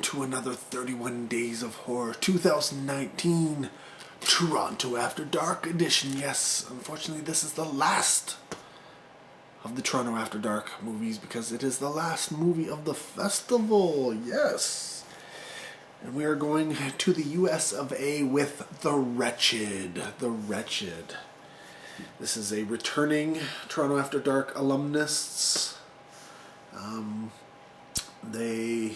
to another 31 Days of Horror 2019 Toronto After Dark edition. Yes, unfortunately this is the last of the Toronto After Dark movies because it is the last movie of the festival. Yes. And we are going to the US of A with The Wretched. The Wretched. This is a returning Toronto After Dark alumnus. They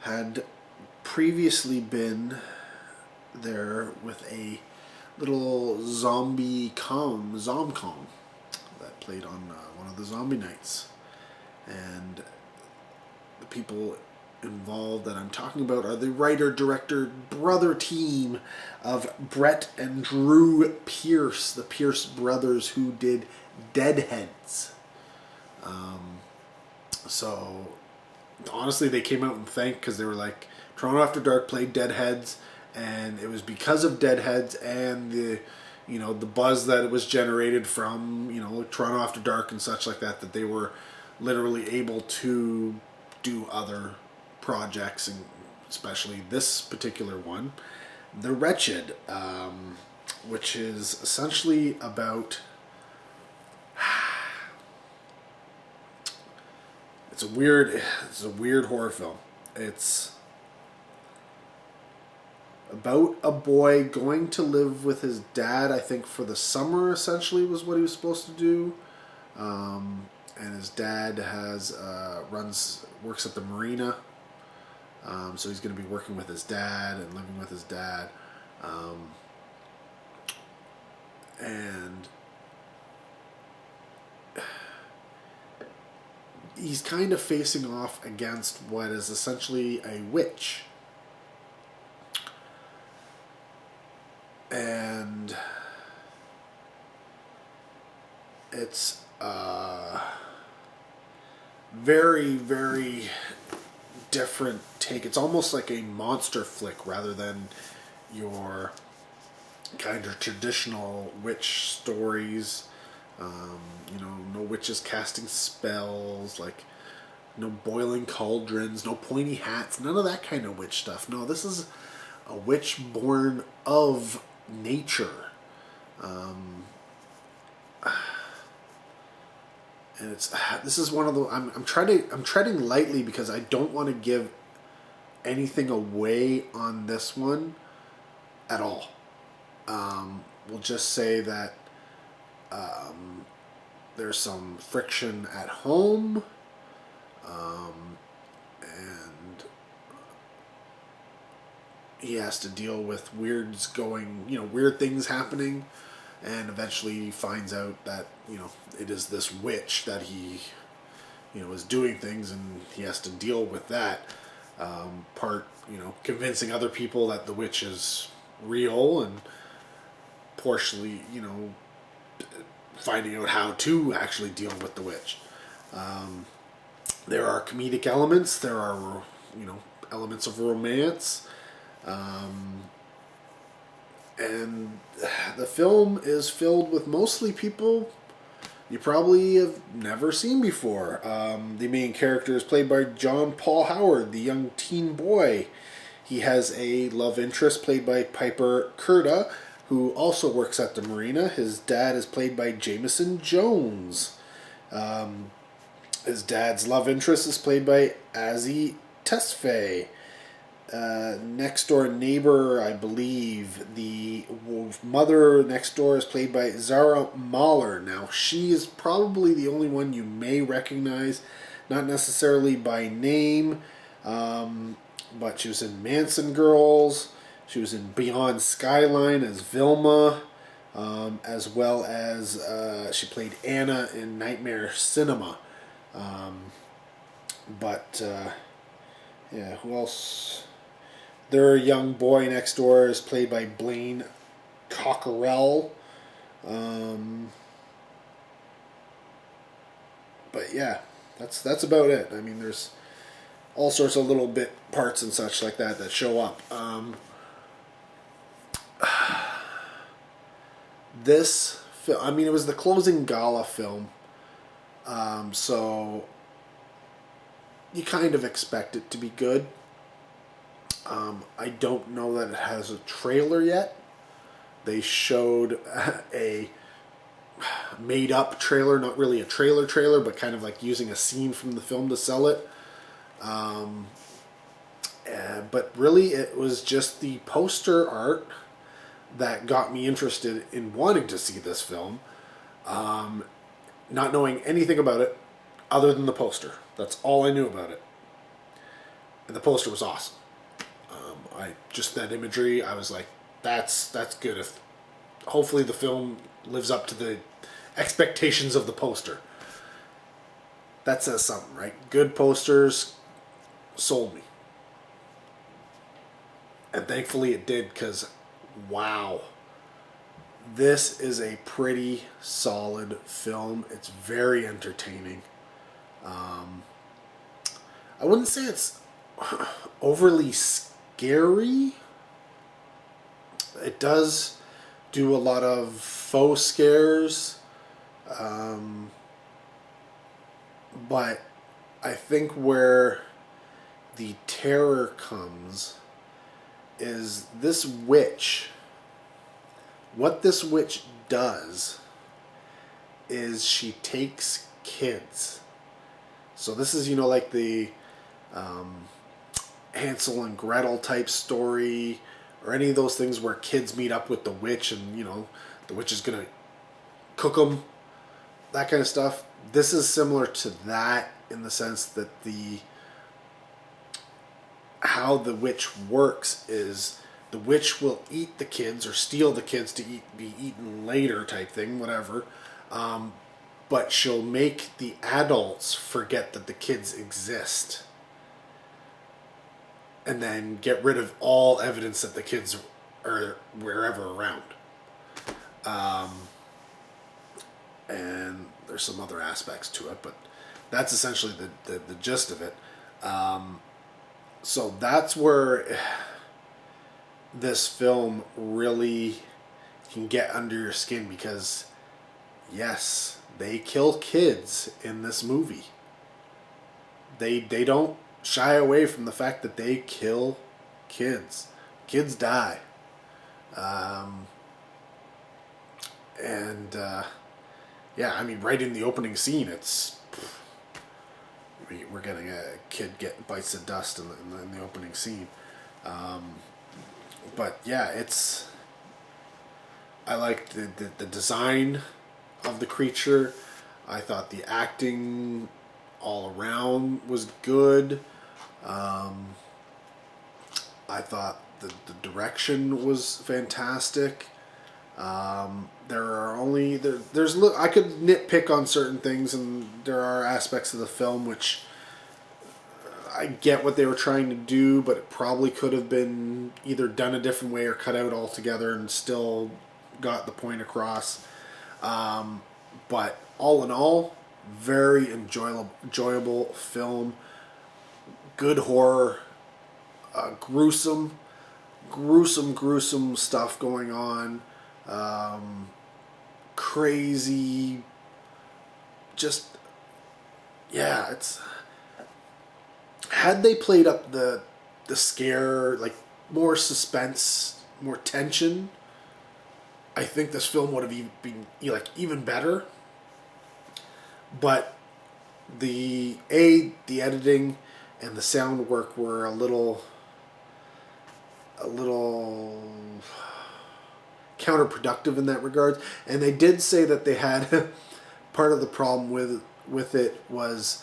had previously been there with a little zomcom that played on one of the zombie nights. And the people involved that I'm talking about are the writer, director, brother team of Brett and Drew Pierce, the Pierce brothers who did Deadheads. So honestly, they came out and thanked because they were like, Toronto After Dark played Deadheads, and it was because of Deadheads and the buzz that it was generated from Toronto After Dark and such like that they were literally able to do other projects, and especially this particular one, The Wretched, which is essentially about it's a weird horror film. It's about a boy going to live with his dad, I think for the summer, essentially was what he was supposed to do. And his dad works at the marina. So he's going to be working with his dad and living with his dad. And he's kind of facing off against what is essentially a witch. And it's very, very different take. It's almost like a monster flick rather than your kind of traditional witch stories. No witches casting spells, like no boiling cauldrons, no pointy hats, none of that kind of witch stuff. No, this is a witch born of nature. And this is one of the I'm treading lightly because I don't want to give anything away on this one at all. We'll just say that there's some friction at home, and he has to deal with weird things happening, and eventually he finds out that it is this witch that he is doing things, and he has to deal with that part, convincing other people that the witch is real, and partially finding out how to actually deal with the witch. There are comedic elements, there are elements of romance, and the film is filled with mostly people you probably have never seen before. The main character is played by John Paul Howard, the young teen boy. He has a love interest played by Piper Curda, who also works at the marina. His dad is played by Jameson Jones. His dad's love interest is played by Azzy Tesfaye. Next door neighbor, I believe, the mother next door is played by Zara Mahler. Now, she is probably the only one you may recognize, not necessarily by name, but she was in Manson Girls. She was in Beyond Skyline as Vilma, as well as she played Anna in Nightmare Cinema. Who else? Their young boy next door is played by Blaine Cockerell. But yeah, that's about it. I mean, there's all sorts of little bit parts and such like that show up. This film, it was the closing gala film, so you kind of expect it to be good. I don't know that it has a trailer yet. They showed a made up trailer, not really a trailer, but kind of like using a scene from the film to sell it. But really, it was just the poster art that got me interested in wanting to see this film, not knowing anything about it other than the poster. That's all I knew about it. And the poster was awesome. I just that imagery, I was like, that's good. If hopefully the film lives up to the expectations of the poster. That says something, right? Good posters sold me. And thankfully it did, because wow. This is a pretty solid film. It's very entertaining. I wouldn't say it's overly scary. It does do a lot of faux scares. But I think where the terror comes is this witch. What this witch does is she takes kids. So this is, like the Hansel and Gretel type story, or any of those things where kids meet up with the witch and, the witch is going to cook them, that kind of stuff. This is similar to that in the sense that how the witch works is the witch will eat the kids or steal the kids to be eaten later type thing, whatever. But she'll make the adults forget that the kids exist. And then get rid of all evidence that the kids are wherever around. And there's some other aspects to it, but that's essentially the gist of it. So that's where this film really can get under your skin, because yes, they kill kids in this movie. They don't shy away from the fact that they kill kids. Kids die. Right in the opening scene, we're getting a kid bites the dust in the opening scene. But yeah, I liked the design of the creature. I thought the acting all around was good. I thought the direction was fantastic. There's I could nitpick on certain things, and there are aspects of the film which I get what they were trying to do, but it probably could have been either done a different way or cut out altogether and still got the point across. But all in all, very enjoyable film. Good horror. Gruesome stuff going on. Crazy. It's... Had they played up the scare, like more suspense, more tension, I think this film would have been even better. But the editing and the sound work were a little counterproductive in that regard. And they did say that they had part of the problem with it was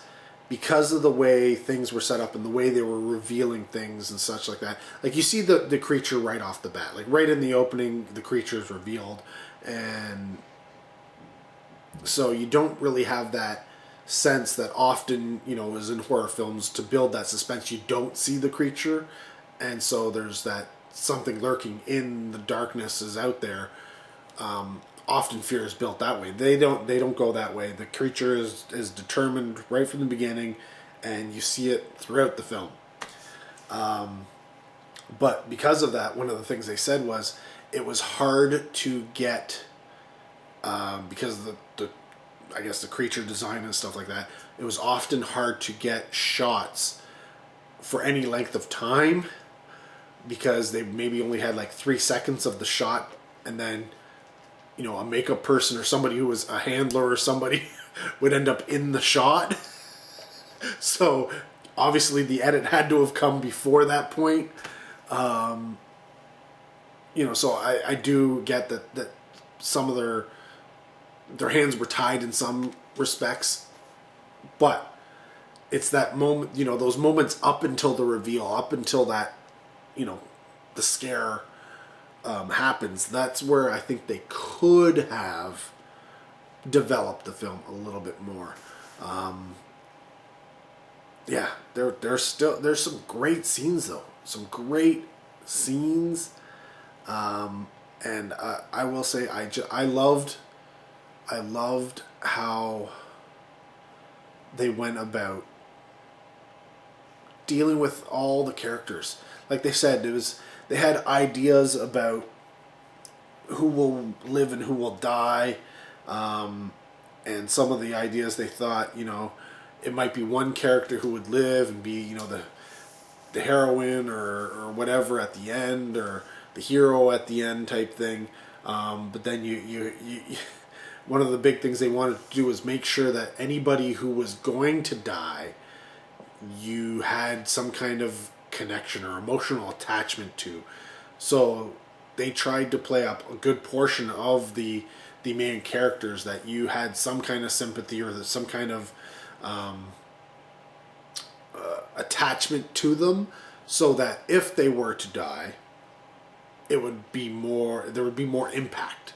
because of the way things were set up and the way they were revealing things and such like that. Like, you see the creature right off the bat. Like, right in the opening, the creature is revealed. And so you don't really have that sense that often, is in horror films, to build that suspense, you don't see the creature. And so there's that something lurking in the darkness is out there. Often fear is built that way. They don't go that way. The creature is determined right from the beginning, and you see it throughout the film. But because of that, one of the things they said was it was hard to get, because the I guess the creature design and stuff like that, it was often hard to get shots for any length of time because they maybe only had like 3 seconds of the shot, and then a makeup person or somebody who was a handler or somebody would end up in the shot. So obviously the edit had to have come before that point. So I do get that some of their hands were tied in some respects, but it's that moment, those moments up until the reveal, up until that, the scare happens. That's where I think they could have developed the film a little bit more. There's some great scenes though, some great scenes, and I will say I loved how they went about dealing with all the characters. Like they said, they had ideas about who will live and who will die, and some of the ideas they thought, it might be one character who would live and be, the heroine or whatever at the end, or the hero at the end type thing. But then you one of the big things they wanted to do was make sure that anybody who was going to die, you had some kind of connection or emotional attachment to. So they tried to play up a good portion of the main characters, that you had some kind of sympathy or some kind of attachment to them, so that if they were to die, there would be more impact.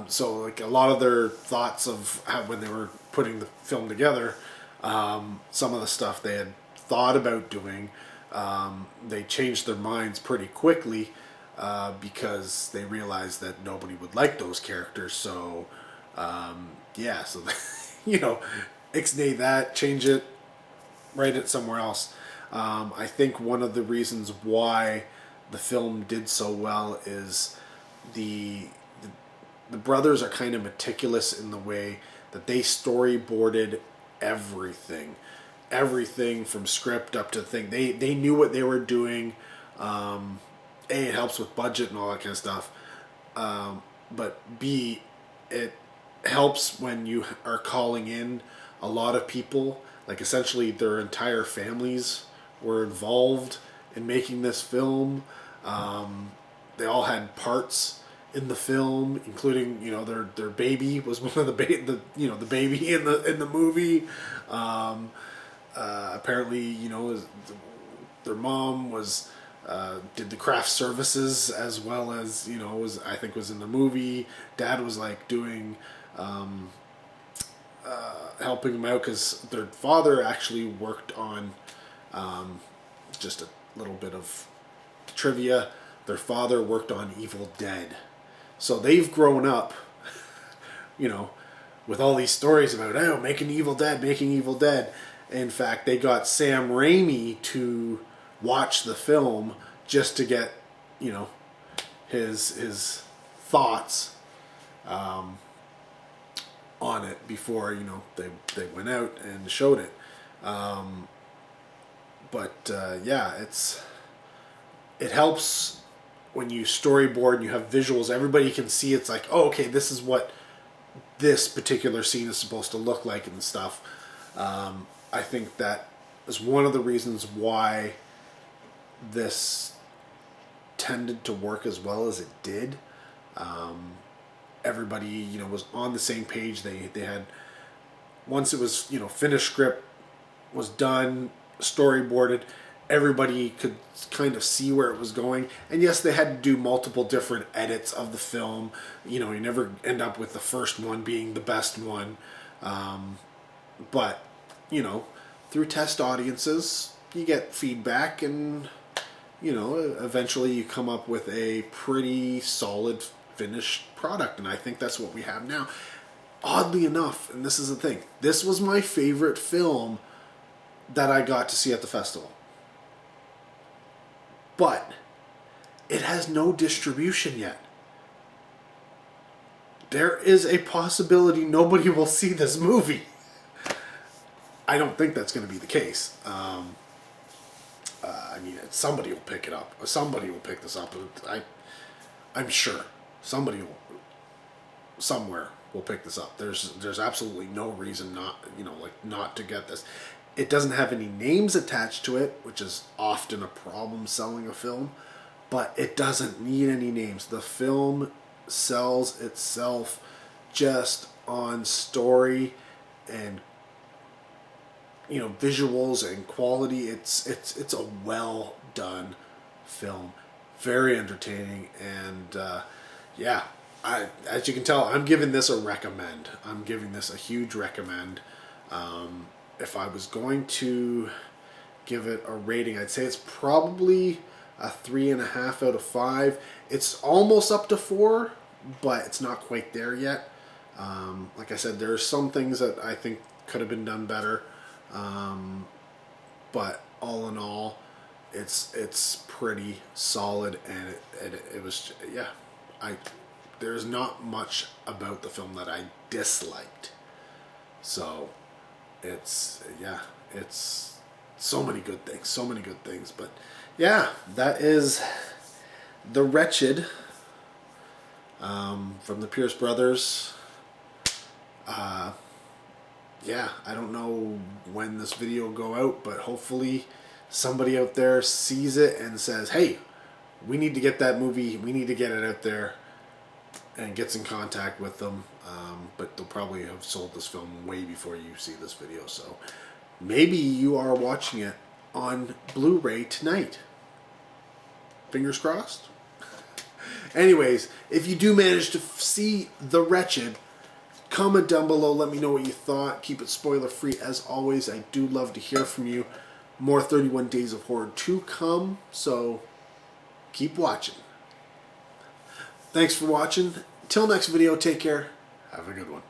So like a lot of their thoughts of how, when they were putting the film together, some of the stuff they had thought about doing, they changed their minds pretty quickly, because they realized that nobody would like those characters. So so ixnay that, change it, write it somewhere else. I think one of the reasons why the film did so well is the brothers are kind of meticulous in the way that they storyboarded everything from script up to thing. They knew what they were doing. It helps with budget and all that kind of stuff, but B, it helps when you are calling in a lot of people. Like essentially their entire families were involved in making this film. They all had parts in the film, including their baby was one of the baby in the movie. Apparently, their mom was did the craft services as well as was in the movie. Dad was like doing helping them out because their father actually worked on just a little bit of trivia. Their father worked on Evil Dead. So they've grown up, with all these stories about, making Evil Dead. In fact, they got Sam Raimi to watch the film just to get, his thoughts on it before, they went out and showed it. It helps when you storyboard and you have visuals. Everybody can see it's like, oh, okay, this is what this particular scene is supposed to look like and stuff. I think that is one of the reasons why this tended to work as well as it did. Everybody, was on the same page. They had, once it was, finished script was done, storyboarded, everybody could kind of see where it was going. And yes, they had to do multiple different edits of the film. You never end up with the first one being the best one. But, through test audiences, you get feedback and, eventually you come up with a pretty solid finished product. And I think that's what we have now. Oddly enough, and this is the thing, this was my favorite film that I got to see at the festival. But it has no distribution yet. there is a possibility nobody will see this movie. I don't think that's going to be the case. I mean, somebody will pick it up. Somebody will pick this up. I'm sure somebody will, somewhere will pick this up. There's absolutely no reason not, not to get this. It doesn't have any names attached to it, which is often a problem selling a film, but it doesn't need any names. The film sells itself just on story and visuals and quality. It's a well done film, very entertaining, and as you can tell, I'm giving this a recommend. I'm giving this a huge recommend. If I was going to give it a rating, I'd say it's probably a 3.5 out of 5. It's almost up to 4, but it's not quite there yet. Like I said, there are some things that I think could have been done better. But all in all, it's pretty solid, and it was, there's not much about the film that I disliked. So it's so many good things, but yeah, that is The Wretched, from the Pierce brothers. I don't know when this video will go out, but hopefully somebody out there sees it and says, hey, we need to get that movie, we need to get it out there, and gets in contact with them. But they'll probably have sold this film way before you see this video, so maybe you are watching it on Blu-ray tonight. Fingers crossed. Anyways, if you do manage to see The Wretched, comment down below, let me know what you thought. Keep it spoiler free as always. I do love to hear from you. More 31 Days of Horror to come, so keep watching. Thanks for watching. Till next video, take care. Have a good one.